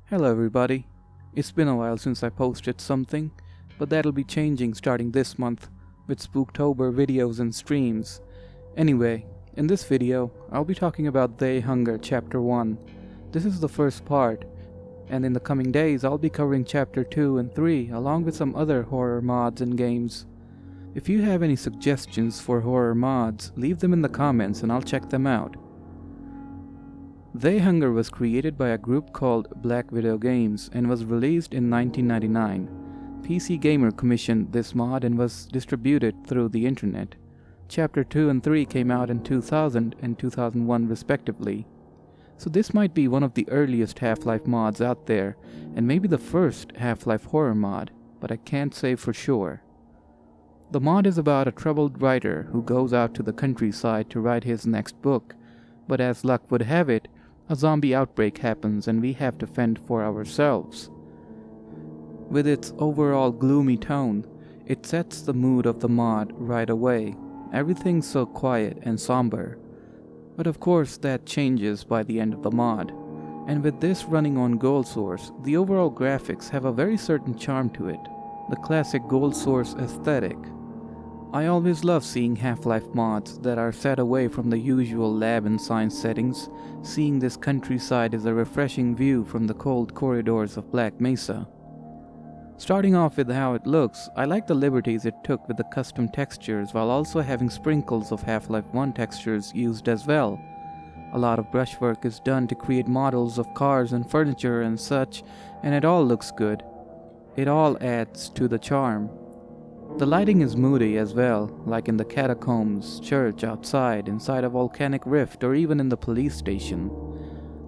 Hello everybody. It's been a while since I posted something, but that'll be changing starting this month with Spooktober videos and streams. Anyway, in this video, I'll be talking about They Hunger Chapter 1. This is the first part, and in the coming days I'll be covering Chapter 2 and 3 along with some other horror mods and games. If you have any suggestions for horror mods, leave them in the comments and I'll check them out. They Hunger was created by a group called Black Widow Games and was released in 1999. PC Gamer commissioned this mod and was distributed through the internet. Chapter 2 and 3 came out in 2000 and 2001 respectively. So this might be one of the earliest Half-Life mods out there, and maybe the first Half-Life horror mod, but I can't say for sure. The mod is about a troubled writer who goes out to the countryside to write his next book, but as luck would have it, a zombie outbreak happens and we have to fend for ourselves. With its overall gloomy tone, it sets the mood of the mod right away. Everything's so quiet and somber. But of course that changes by the end of the mod. And with this running on Gold Source, the overall graphics have a very certain charm to it. The classic Gold Source aesthetic. I always love seeing Half-Life mods that are set away from the usual lab and science settings. Seeing this countryside is a refreshing view from the cold corridors of Black Mesa. Starting off with how it looks, I like the liberties it took with the custom textures while also having sprinkles of Half-Life 1 textures used as well. A lot of brushwork is done to create models of cars and furniture and such, and it all looks good. It all adds to the charm. The lighting is moody as well, like in the catacombs, church, outside, inside a volcanic rift, or even in the police station.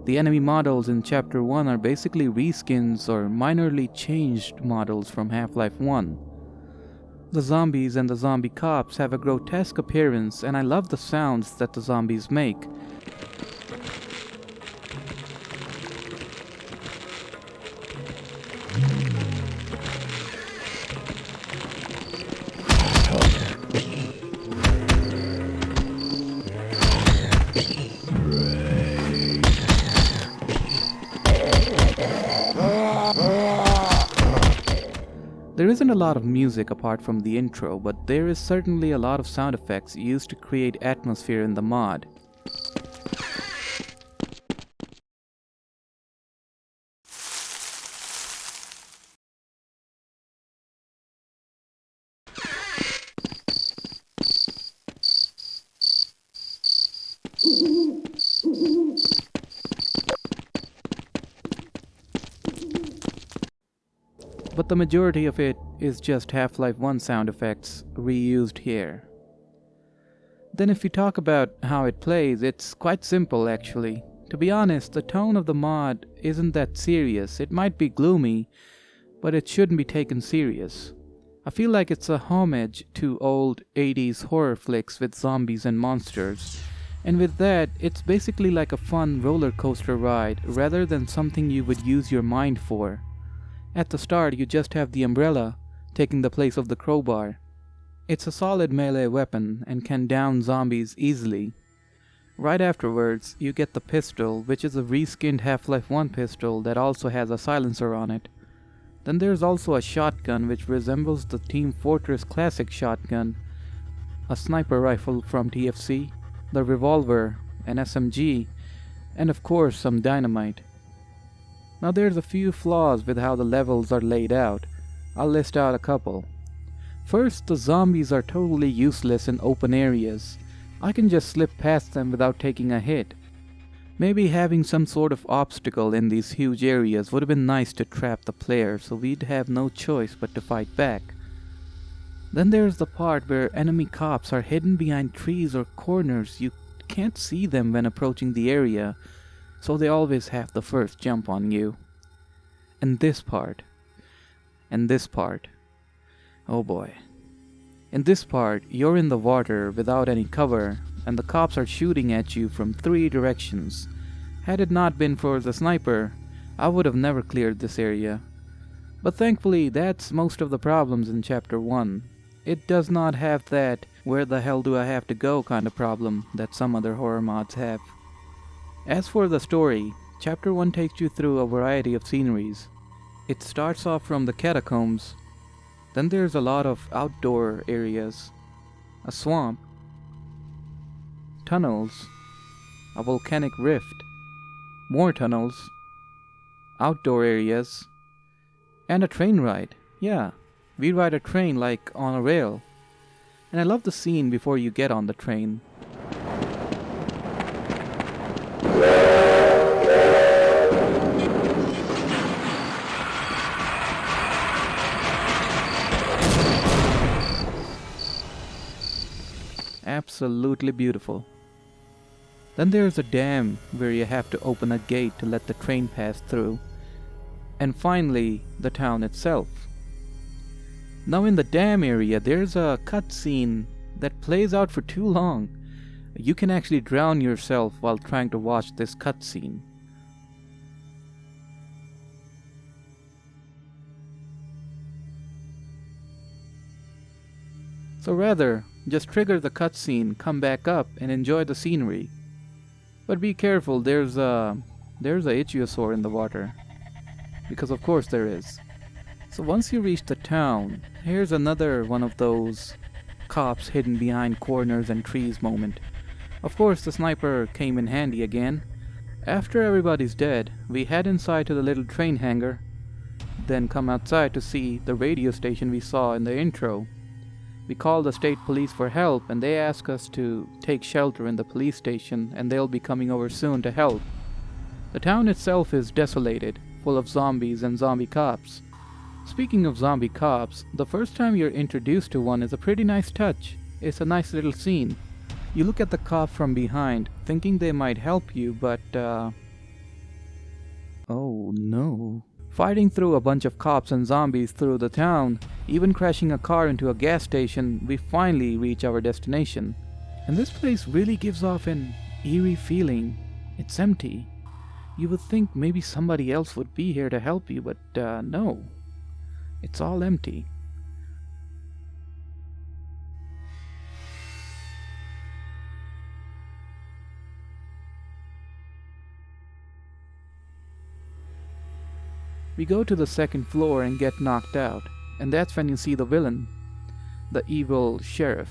The enemy models in Chapter 1 are basically reskins or minorly changed models from Half-Life 1. The zombies and the zombie cops have a grotesque appearance, and I love the sounds that the zombies make. There isn't a lot of music apart from the intro, but there is certainly a lot of sound effects used to create atmosphere in the mod. But the majority of it is just Half-Life 1 sound effects reused here. Then if we talk about how it plays, it's quite simple actually. To be honest, the tone of the mod isn't that serious. It might be gloomy, but it shouldn't be taken serious. I feel like it's a homage to old 80s horror flicks with zombies and monsters. And with that, it's basically like a fun roller coaster ride rather than something you would use your mind for. At the start, you just have the umbrella, taking the place of the crowbar. It's a solid melee weapon and can down zombies easily. Right afterwards, you get the pistol, which is a reskinned Half-Life 1 pistol that also has a silencer on it. Then there's also a shotgun which resembles the Team Fortress Classic shotgun, a sniper rifle from TFC, the revolver, an SMG, and of course some dynamite. Now there's a few flaws with how the levels are laid out. I'll list out a couple. First, the zombies are totally useless in open areas. I can just slip past them without taking a hit. Maybe having some sort of obstacle in these huge areas would have been nice to trap the player so we'd have no choice but to fight back. Then there's the part where enemy cops are hidden behind trees or corners. You can't see them when approaching the area, so they always have the first jump on you. And this part. Oh boy. In this part, you're in the water without any cover, and the cops are shooting at you from 3 directions. Had it not been for the sniper, I would have never cleared this area. But thankfully, that's most of the problems in Chapter 1. it does not have that where the hell do I have to go kind of problem that some other horror mods have. As for the story, Chapter 1 takes you through a variety of sceneries. It starts off from the catacombs, then there's a lot of outdoor areas, a swamp, tunnels, a volcanic rift, more tunnels, outdoor areas, and a train ride. Yeah, we ride a train like on a rail. And I love the scene before you get on the train. Absolutely beautiful. Then there's a dam where you have to open a gate to let the train pass through. And finally, the town itself. Now in the dam area, there's a cutscene that plays out for too long. You can actually drown yourself while trying to watch this cutscene. So rather, just trigger the cutscene, come back up, and enjoy the scenery. But be careful, there's a ichthyosaur in the water. Because of course there is. So once you reach the town, here's another one of those cops hidden behind corners and trees moment. Of course the sniper came in handy again. After everybody's dead, we head inside to the little train hangar, then come outside to see the radio station we saw in the intro. We call the state police for help and they ask us to take shelter in the police station and they'll be coming over soon to help. The town itself is desolated, full of zombies and zombie cops. Speaking of zombie cops, the first time you're introduced to one is a pretty nice touch. It's a nice little scene. You look at the cop from behind, thinking they might help you, but oh no. Fighting through a bunch of cops and zombies through the town, even crashing a car into a gas station, we finally reach our destination. And this place really gives off an eerie feeling. It's empty. You would think maybe somebody else would be here to help you, but no. It's all empty. We go to the second floor and get knocked out, and that's when you see the villain, the evil sheriff.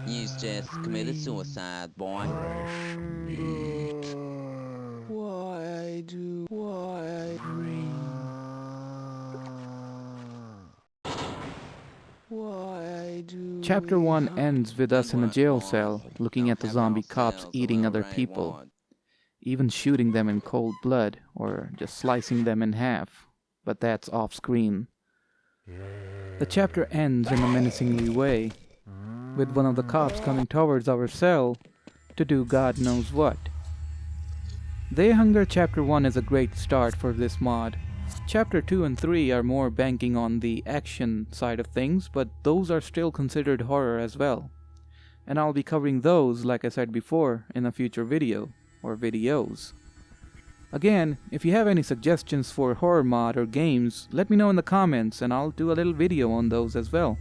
You just committed suicide, boy. Why do I dream? Chapter 1 ends with us in a jail cell, looking at the zombie cops eating other people, even shooting them in cold blood, or just slicing them in half, but that's off-screen. The chapter ends in a menacingly way, with one of the cops coming towards our cell to do God knows what. Hunger Chapter 1 is a great start for this mod. Chapter 2 and 3 are more banking on the action side of things, but those are still considered horror as well. And I'll be covering those, like I said before, in a future video, or videos. Again, if you have any suggestions for horror mod or games, let me know in the comments and I'll do a little video on those as well.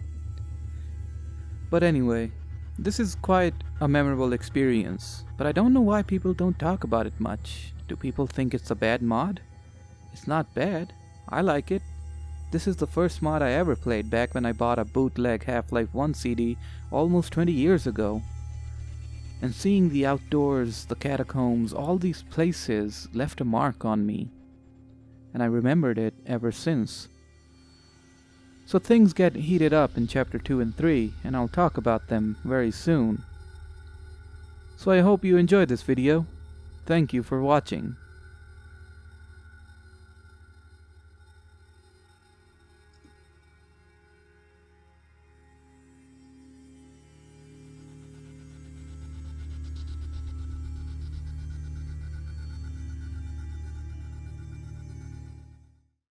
But anyway, this is quite a memorable experience, but I don't know why people don't talk about it much. Do people think it's a bad mod? It's not bad. I like it. This is the first mod I ever played back when I bought a bootleg Half-Life 1 CD almost 20 years ago. And seeing the outdoors, the catacombs, all these places left a mark on me. And I remembered it ever since. So things get heated up in Chapter 2 and 3, and I'll talk about them very soon. So I hope you enjoyed this video. Thank you for watching.